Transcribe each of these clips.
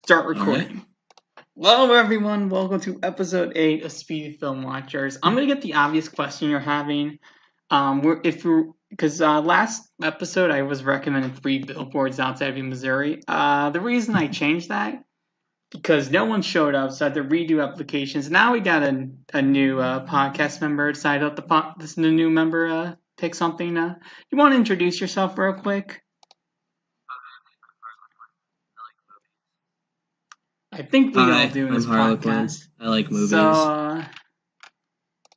Start recording. Hello, everyone. Welcome to episode 8 of Speedy Film Watchers. I'm gonna get the obvious question you're having. Because last episode I was recommending 3 billboards outside of Missouri. The reason I changed that because no one showed up, so I had to redo applications. Now we got a new podcast member decided the new member pick something. You want to introduce yourself real quick? I think we all do in this podcast. I like movies. So,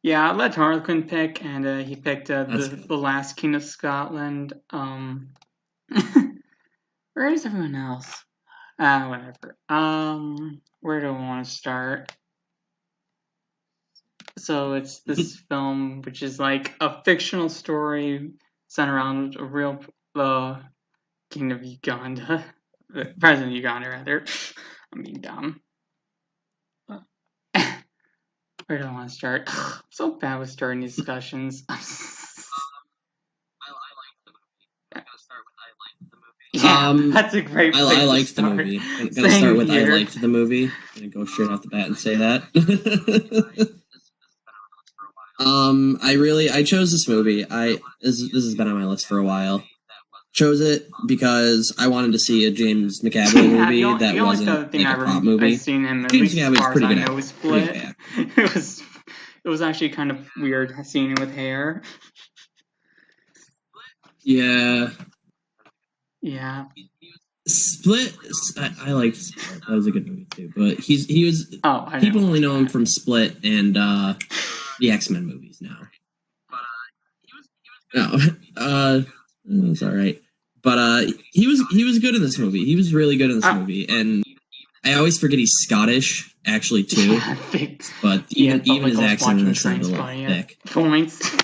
yeah, I let Harlequin pick, and he picked the Last King of Scotland. Where is everyone else? Whatever. Where do I want to start? So it's this film, which is like a fictional story centered around a real king of Uganda, president of Uganda, rather. I'm being dumb. Where do I want to start? I'm so bad with starting these discussions. I like the movie. I'm gonna start with I liked the movie. Yeah, that's a great place I liked to start. the movie. I'm gonna start with I liked the movie. I'm gonna go straight off the bat and say that. I chose this movie. This has been on my list for a while. Chose it because I wanted to see a James McAvoy movie that wasn't like a cop movie. I've seen him James McAvoy's pretty good at it. It was actually kind of weird seeing him with hair. Yeah. Yeah. Split. I liked Split. That was a good movie too. But he was. Oh, people only know him from Split and the X-Men movies now. It's all right. But he was good in this movie. He was really good in this movie, and I always forget he's Scottish, actually too. But even his accent in this is a little thick. Points.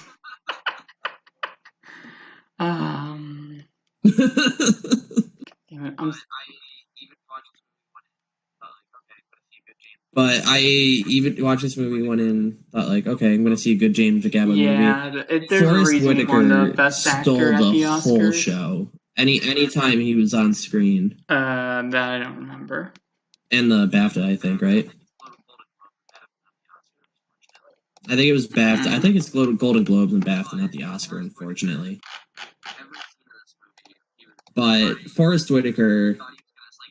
But I even watched this movie one and thought like, okay, I'm going to see a good James McAvoy movie. Yeah, Forrest Whitaker stole the whole show. Anytime he was on screen. That I don't remember. And the BAFTA, I think, right? I think it was BAFTA. I think it's Golden Globes and BAFTA, not the Oscar, unfortunately. But Forrest Whitaker,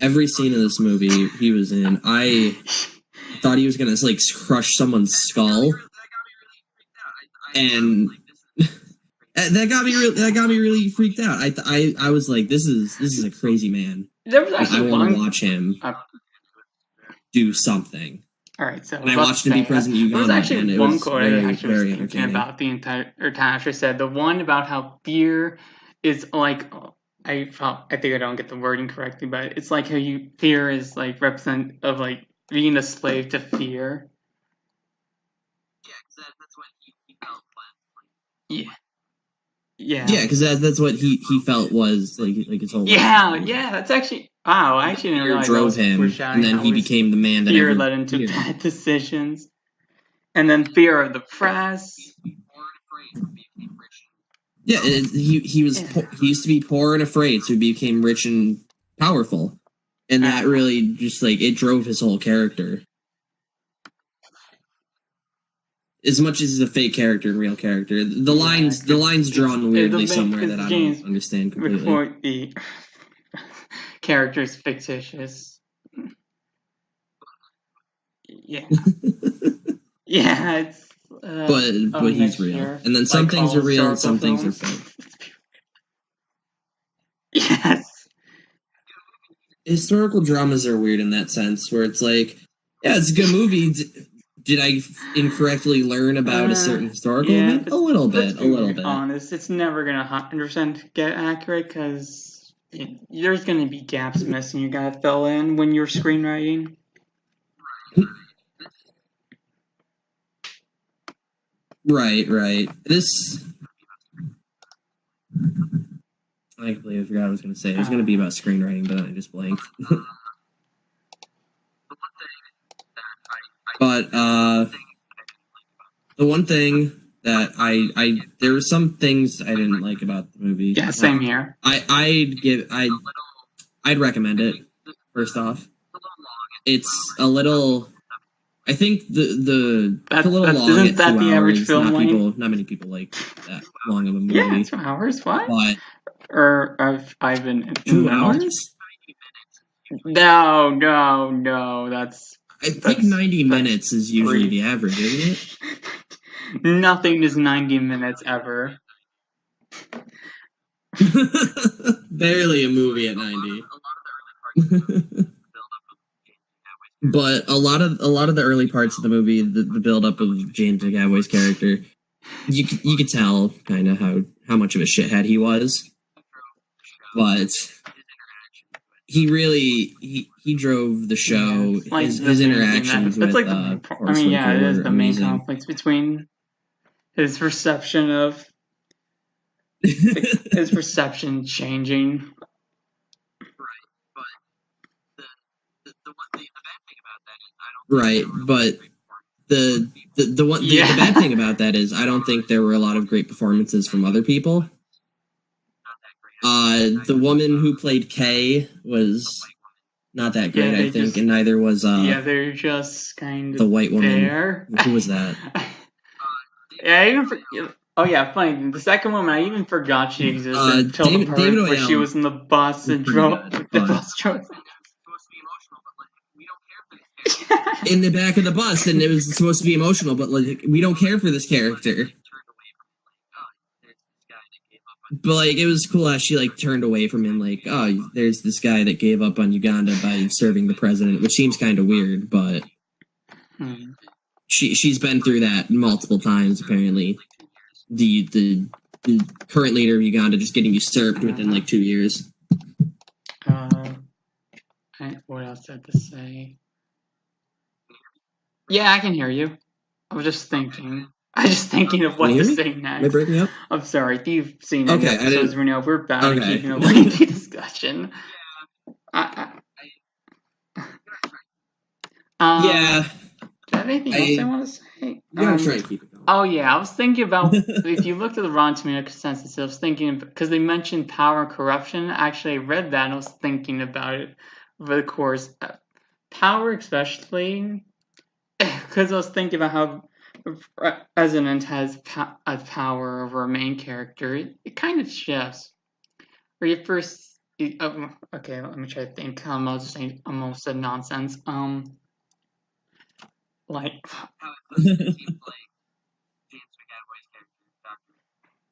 every scene of this movie he was in, I thought he was gonna like crush someone's skull, and that got me really freaked out. I was like, this is a crazy man. I want to watch him do something. All right, so and I watched him be president of Uganda. There was actually one quote I actually was thinking entertaining about the entire. Or Tasha said the one about how fear is like. I think I don't get the wording correctly, but it's like how fear is like represent of like being a slave to fear. Yeah, because that's what he felt was. Yeah, because that's what he felt was like his whole life. Yeah, that's actually wow. I actually didn't realize drove him, and then he became the man that fear led into bad decisions, and then fear of the press. Yeah, he used to be poor and afraid, so he became rich and powerful, and that really just like it drove his whole character. As much as he's a fake character and real character, the lines drawn weirdly somewhere that I don't understand completely. The character is fictitious. Yeah, yeah, it's. But he's real, and then some things are real and some things are fake. Yes, historical dramas are weird in that sense, where it's like, yeah, it's a good movie. Did I incorrectly learn about a certain historical event? A little bit. Honest, it's never gonna 100% get accurate because there's gonna be gaps missing. You gotta fill in when you're screenwriting. Right. This. I completely forgot what I was going to say. It was going to be about screenwriting, but I just blanked. But the one thing that there were some things I didn't like about the movie. Yeah, same here. I'd recommend it. First off, it's a little. I think it's a little long isn't at that 2 the average hours. film length? Not many people like that long of a movie. Yeah, 2 hours. What? But Or I've been 2 hours? No. I think 90 minutes is usually the average, isn't it? Nothing is 90 minutes ever. Barely a movie at 90. But a lot of the early parts of the movie, the build up of James McAvoy's character, you could tell kind of how much of a shithead he was. But he really he drove the show. Yeah, like his interactions with like it is the main conflict between his perception of his perception changing. Right, but the bad thing about that is I don't think there were a lot of great performances from other people. The woman who played Kay was not that great, I think, and neither was they're just kind of the white woman. There. Who was that? Funny. The second woman, I even forgot she existed until the part where she was in the bus and drove the bus drove. In the back of the bus, and it was supposed to be emotional, but like we don't care for this character. But like it was cool how she like turned away from him, like, oh, there's this guy that gave up on Uganda by serving the president, which seems kind of weird, but she's been through that multiple times apparently. The current leader of Uganda just getting usurped within like 2 years. What else did I have to say? Yeah, I can hear you. I was just thinking. Of what to say next. Am I breaking up? I'm sorry. If you've seen any episodes, we know we're bad at keeping a lengthy discussion. Yeah. Do I have anything else I want to say? You gotta try and keep it going. Oh yeah, I was thinking about if you looked at the Rotten Tomato consensus, I was thinking because they mentioned power and corruption. Actually, I read that and I was thinking about it over the course. Power, especially, because I was thinking about how the president has power over a main character. It kind of shifts. Where you first, okay, let me try to think. I almost said nonsense. Like.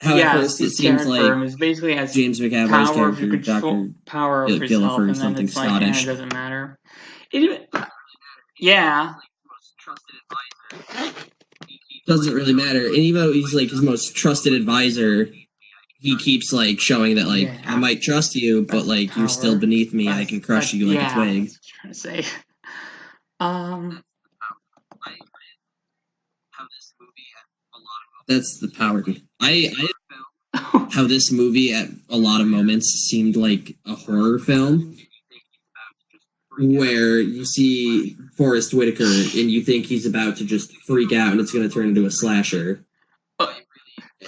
First it seems like basically has James McAvoy's character, Dr. power over himself, and then it's Scottish. It doesn't matter. Doesn't really matter. And even though he's like his most trusted advisor, he keeps like showing that like I might trust you, but like you're still beneath me. I can crush you like a twig. That's what I'm trying to say. That's the power. How this movie at a lot of moments seemed like a horror film, where you see Forrest Whitaker and you think he's about to just freak out and it's going to turn into a slasher.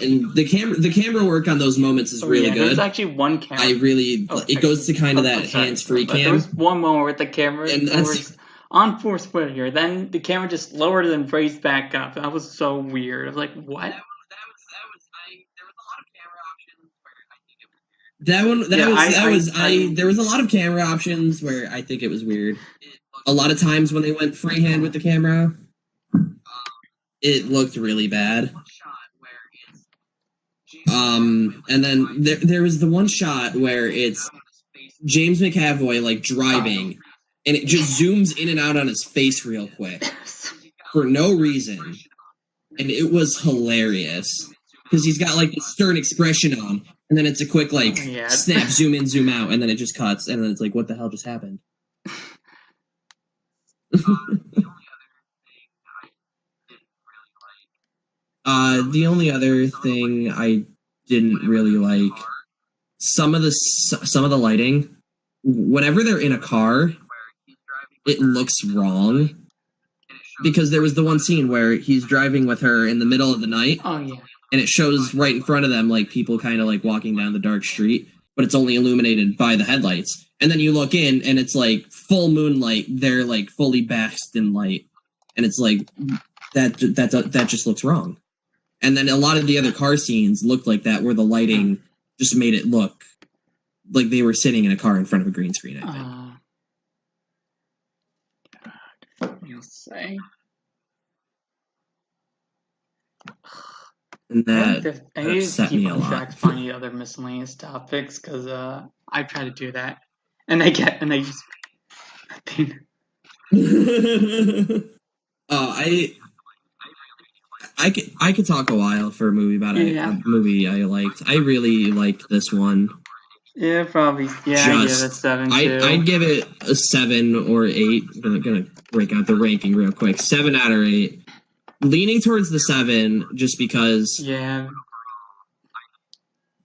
And the camera work on those moments is really good. There's actually one camera. It goes to kind of that hands-free cam. There was one moment with the camera was on Forrest Whitaker, then the camera just lowered and raised back up. That was so weird. I was like, what? There was a lot of camera options where I think it was weird. A lot of times when they went freehand with the camera, it looked really bad. And then there was the one shot where it's James McAvoy like driving, and it just zooms in and out on his face real quick for no reason, and it was hilarious because he's got like this stern expression on. And then it's a quick, like, snap, zoom in, zoom out, and then it just cuts, and then it's like, what the hell just happened? The only other thing I didn't really like, some of the lighting, whenever they're in a car, it looks wrong. Because there was the one scene where he's driving with her in the middle of the night. Oh, yeah. And it shows right in front of them, like, people kind of, like, walking down the dark street. but it's only illuminated by the headlights. And then you look in, and it's like full moonlight. They're like fully basked in light, and it's like that just looks wrong. And then a lot of the other car scenes looked like that, where the lighting just made it look like they were sitting in a car in front of a green screen, I think. You'll say. And that upset me a lot. Finding other miscellaneous topics, because I try to do that, and I just. I could talk a while for a movie about a movie I liked. I really liked this one. Yeah, probably. Yeah, I give it 7 too. I'd give it a 7 or 8. I'm gonna break out the ranking real quick. 7 out of 8. Leaning towards the 7, just because. Yeah.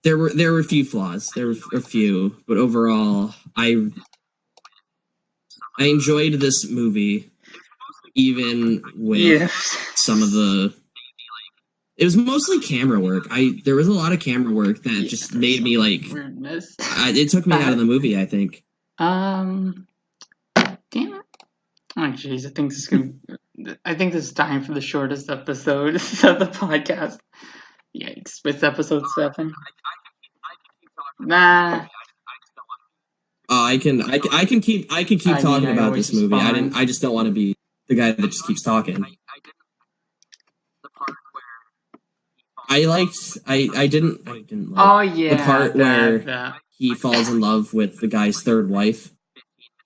There were a few flaws. There were a few, but overall, I enjoyed this movie, even with some of the. It was mostly camera work. There was a lot of camera work that just made me like. Weirdness. It took me out of the movie, I think. Damn it! Oh jeez, I think this is time for the shortest episode of the podcast. Yikes! It's episode 7. Nah. I can keep talking about this movie. I just don't want to be the guy that just keeps talking. I didn't like the part where he falls in love with the guy's third wife.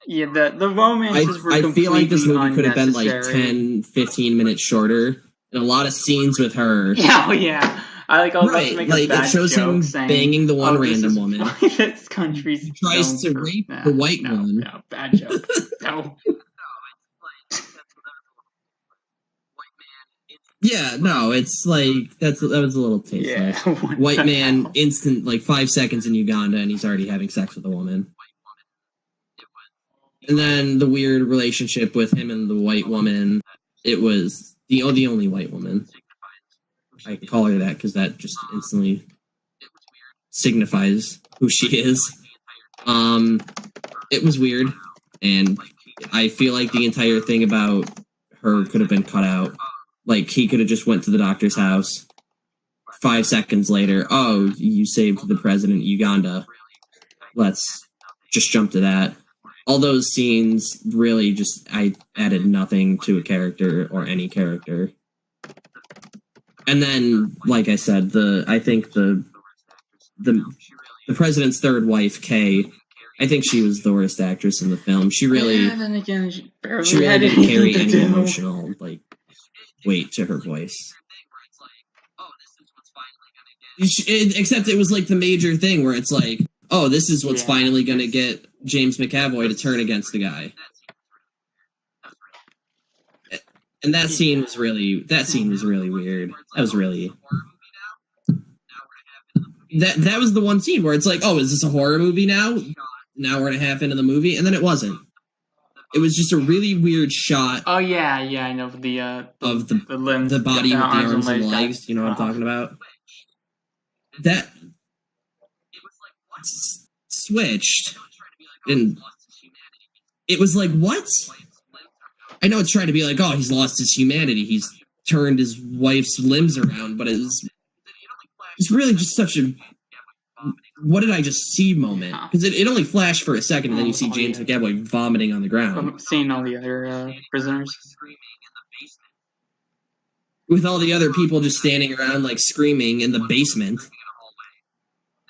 Yeah, the romances were I feel like this movie could have been like 10-15 minutes shorter, and a lot of scenes with her. Yeah, yeah. I like all right, like it shows him banging the one random woman. This country's he tries to rape the white one. No, bad joke. No. Yeah, no, it's like that was a little tasteless. Yeah, white man, instant, like 5 seconds in Uganda, and he's already having sex with a woman. And then the weird relationship with him and the white woman. It was the only white woman. I call her that because that just instantly signifies who she is. It was weird, and I feel like the entire thing about her could have been cut out. Like, he could have just went to the doctor's house. 5 seconds later, oh, you saved the president of Uganda. Let's just jump to that. All those scenes really just, I added nothing to a character or any character. And then, like I said, I think the president's third wife, Kay, I think she was the worst actress in the film. She really, then again, she really didn't carry any emotional weight to her voice. Except it was like the major thing where it's like, oh, this is what's finally going to get James McAvoy to turn against the guy. And that scene was really weird. That was really that was the one scene where it's like, oh, is this a horror movie now? Now we're 1.5 into the movie, and then it wasn't. It was just a really weird shot. Oh yeah, I know the limbs, the body with the arms and legs. You know what I'm talking about? That switched, and it was like, what? I know it's trying to be like, oh, he's lost his humanity. He's turned his wife's limbs around, but it's really just such a what did I just see moment? Because it only flashed for a second, and then you see James McAvoy vomiting on the ground. Seeing all the other prisoners. With all the other people just standing around, like, screaming in the basement.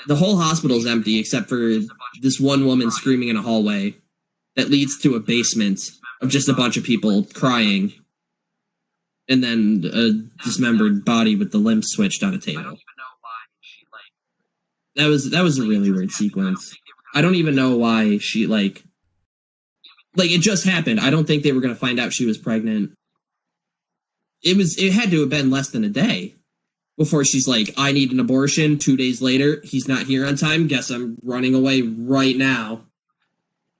The whole hospital's empty, except for this one woman screaming in a hallway that leads to a basement of just a bunch of people crying. And then a dismembered body with the limbs switched on a table. That was a really weird sequence. I don't even know why she, like it just happened. I don't think they were going to find out she was pregnant. It had to have been less than a day before she's like, I need an abortion. 2 days later, he's not here on time. Guess I'm running away right now.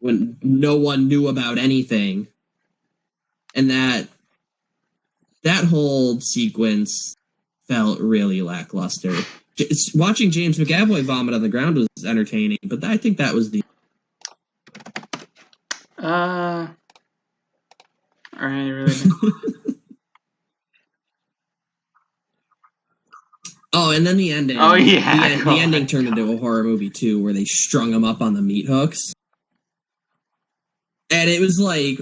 When no one knew about anything. And that whole sequence felt really lackluster. Watching James McAvoy vomit on the ground was entertaining, but I think that was the. Alright, really. Oh, and then the ending. Oh yeah, the ending turned into a horror movie too, where they strung him up on the meat hooks, and it was like,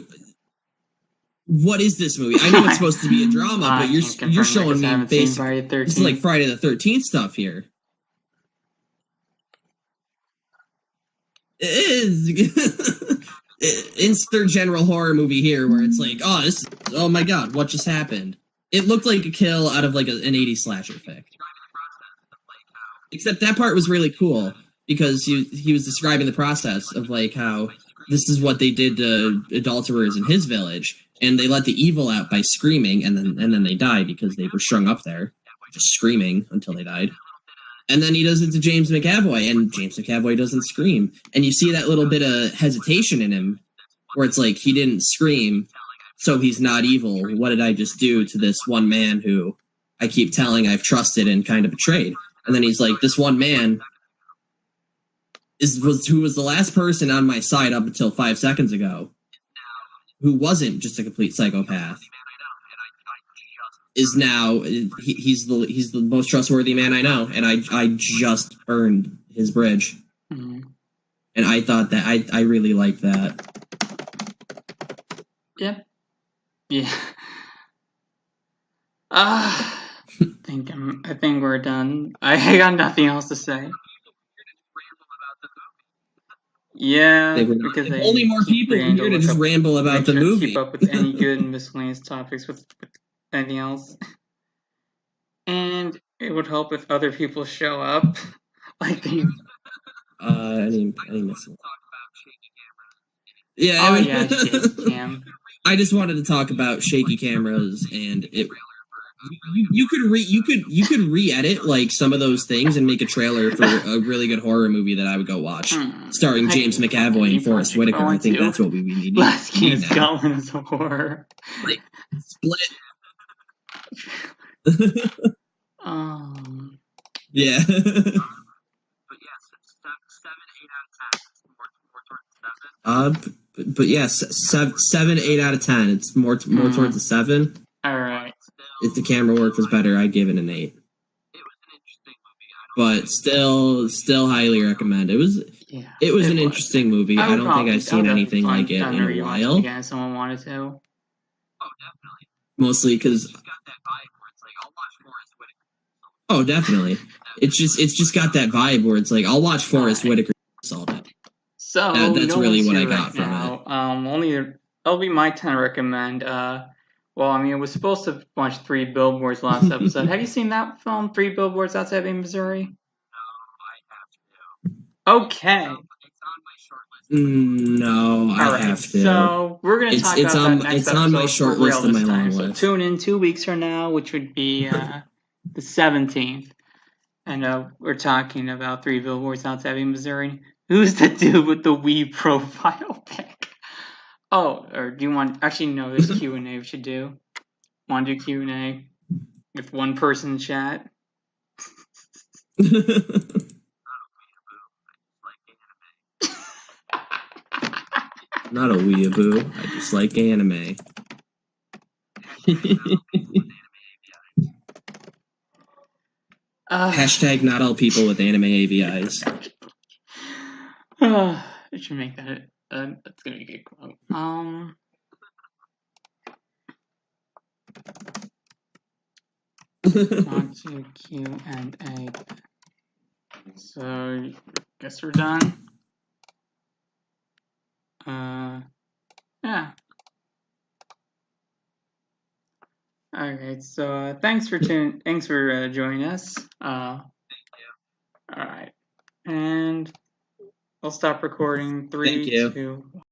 what is this movie? I know it's supposed to be a drama, but you're showing me basically this is like Friday the 13th stuff here. It is. Insert general horror movie here, where it's like, oh my god, what just happened? It looked like a kill out of like an 80s slasher fic. Except that part was really cool because he was describing the process of like how this is what they did to adulterers in his village, and they let the evil out by screaming, and then they died because they were strung up there, just screaming until they died. And then he does it to James McAvoy, and James McAvoy doesn't scream, and you see that little bit of hesitation in him, where it's like he didn't scream, so he's not evil. What did I just do to this one man who I keep telling I've trusted and kind of betrayed? And then he's like, this one man who was the last person on my side up until 5 seconds ago, who wasn't just a complete psychopath, is now he's the most trustworthy man I know, and I just burned his bridge. Mm-hmm. And I thought that I really liked that. Yep. Yeah. I think we're done. I got nothing else to say. Yeah, because only more people are here to just ramble about the movie. Keep up with any good miscellaneous topics with anything else. And it would help if other people show up. Like they. Any miscellaneous. Yeah. Oh yeah, shaky cam. I just wanted to talk about shaky cameras, and it. You could re-edit like some of those things and make a trailer for a really good horror movie that I would go watch, starring James McAvoy and Forrest Whitaker. I think that's what we need. Last King of Scotland is a horror. Like Split. Yeah. But yes, 7, 8 out of 10. It's more towards a 7. All right. If the camera work was better, I'd give it an 8. It was an interesting movie, but still highly recommend. It was an interesting movie. I don't think I've seen anything like it in a while. Again, if someone wanted to. Oh, definitely. Mostly because. Oh, definitely. It's just got that vibe where it's like I'll watch Forrest Whitaker all day. So that's really what I got from it. That'll be my 10 recommend. Well, I mean, it was supposed to watch 3 Billboards last episode. Have you seen that film, 3 Billboards Outside Ebbing, Missouri? No, I have to. Okay. No, I have to. So we're gonna talk about that next episode. It's on my short list of my long list. So tune in 2 weeks from now, which would be the 17th, and we're talking about 3 Billboards Outside Ebbing, Missouri. Who's the dude with the Wii profile pic? Oh, or do you want... Actually, no, there's Q&A we should do. Want to do Q&A with one person in chat? Not a weeaboo. I just like anime. Hashtag not all people with anime AVIs. I should make that... that's gonna be a good quote. On to Q&A. So, guess we're done. Yeah. Alright, so thanks for joining us. Thank you. Alright. And I'll stop recording. 3, 2, 1.